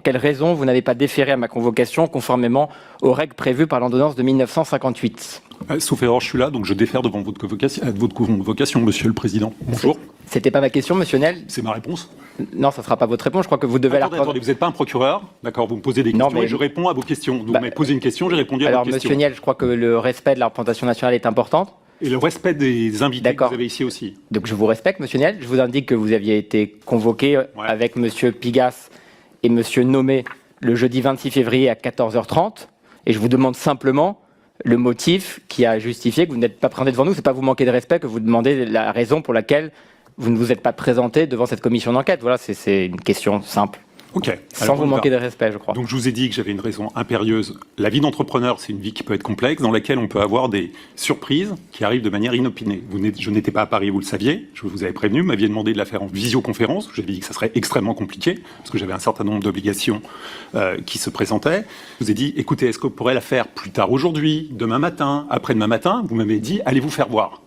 quelle raison vous n'avez pas déféré à ma convocation conformément aux règles prévues par l'ordonnance de 1958. Sauf erreur, je suis là, donc je défère devant votre convocation, Monsieur le Président. Bonjour. C'était pas ma question, Monsieur Niel. C'est ma réponse. Non, ça ne sera pas votre réponse. Je crois que vous devez Attendez, vous n'êtes pas un procureur, d'accord? Vous me posez des questions et je réponds à vos questions. Vous m'avez posé une question, j'ai répondu à vos questions. Alors, Monsieur Niel, je crois que le respect de la représentation nationale est important. Et le respect des invités que vous avez ici aussi. Donc je vous respecte, Monsieur Niel. Je vous indique que vous aviez été convoqué avec Monsieur Pigas et Monsieur Nommé le jeudi 26 février à 14h30. Et je vous demande simplement le motif qui a justifié que vous n'êtes pas présenté devant nous. Ce n'est pas vous manquer de respect que vous demandez la raison pour laquelle vous ne vous êtes pas présenté devant cette commission d'enquête. Voilà, c'est une question simple. Ok. Sans vous manquer de respect, je crois. Donc je vous ai dit que j'avais une raison impérieuse. La vie d'entrepreneur, c'est une vie qui peut être complexe, dans laquelle on peut avoir des surprises qui arrivent de manière inopinée. Je n'étais pas à Paris, vous le saviez, je vous avais prévenu, vous m'aviez demandé de la faire en visioconférence. J'avais dit que ça serait extrêmement compliqué, parce que j'avais un certain nombre d'obligations qui se présentaient. Je vous ai dit, écoutez, est-ce qu'on pourrait la faire plus tard aujourd'hui, demain matin, après-demain matin? Vous m'avez dit, allez vous faire voir.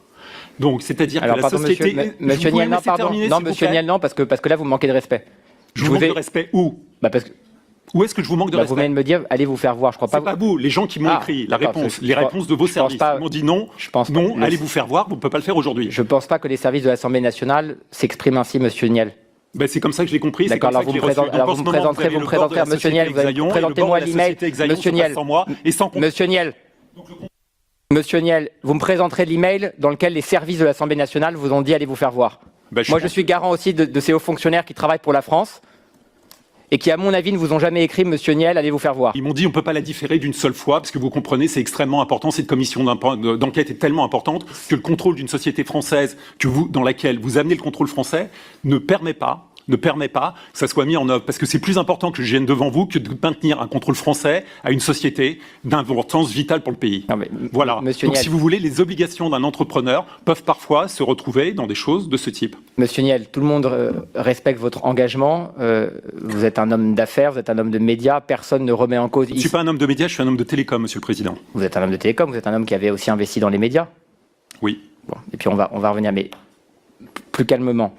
Donc, c'est-à-dire que la société... Monsieur Niel, non, pardon. Non, Monsieur Niel, non, parce que là, vous me manquez de respect. Je vous manque de respect où? Parce que... Où est-ce que je vous manque de respect? Vous venez de me dire, allez vous faire voir, je crois pas. C'est pas vous, les gens qui m'ont écrit la réponse, les réponses de vos services. Ils m'ont dit non, allez vous faire voir, vous ne pouvez pas le faire aujourd'hui. Je ne pense pas que les services de l'Assemblée nationale s'expriment ainsi, Monsieur Niel. Ben c'est comme ça que je l'ai compris. D'accord, alors vous me présenterez, Monsieur Niel, présentez-moi l'email, Monsieur Niel. Monsieur Niel, vous me présenterez l'email dans lequel les services de l'Assemblée nationale vous ont dit allez vous faire voir. Moi, je suis garant aussi de ces hauts fonctionnaires qui travaillent pour la France et qui, à mon avis, ne vous ont jamais écrit, Monsieur Niel, allez vous faire voir. Ils m'ont dit on ne peut pas la différer d'une seule fois, parce que vous comprenez, c'est extrêmement important. Cette commission d'enquête est tellement importante que le contrôle d'une société française dans laquelle vous amenez le contrôle français ne permet pas que ça soit mis en œuvre. Parce que c'est plus important que je vienne devant vous que de maintenir un contrôle français à une société d'importance vitale pour le pays. Non, mais, voilà. Donc si vous voulez, les obligations d'un entrepreneur peuvent parfois se retrouver dans des choses de ce type. Monsieur Niel, tout le monde respecte votre engagement. Vous êtes un homme d'affaires, vous êtes un homme de médias. Personne ne remet en cause... Je ne suis pas un homme de médias, je suis un homme de télécom, Monsieur le Président. Vous êtes un homme de télécom, vous êtes un homme qui avait aussi investi dans les médias. Oui. Bon, et puis on va revenir, mais plus calmement.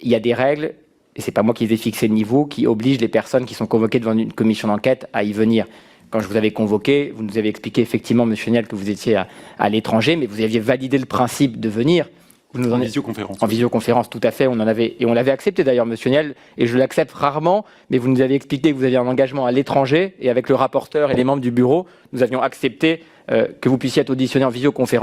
Il y a des règles, et c'est pas moi qui les ai fixées le niveau, qui obligent les personnes qui sont convoquées devant une commission d'enquête à y venir. Quand je vous avais convoqué, vous nous avez expliqué effectivement, Monsieur Niel, que vous étiez à l'étranger, mais vous aviez validé le principe de venir. En visioconférence. En visioconférence, tout à fait. On l'avait accepté d'ailleurs, Monsieur Niel, et je l'accepte rarement, mais vous nous avez expliqué que vous aviez un engagement à l'étranger, et avec le rapporteur et les membres du bureau, nous avions accepté que vous puissiez être auditionné en visioconférence.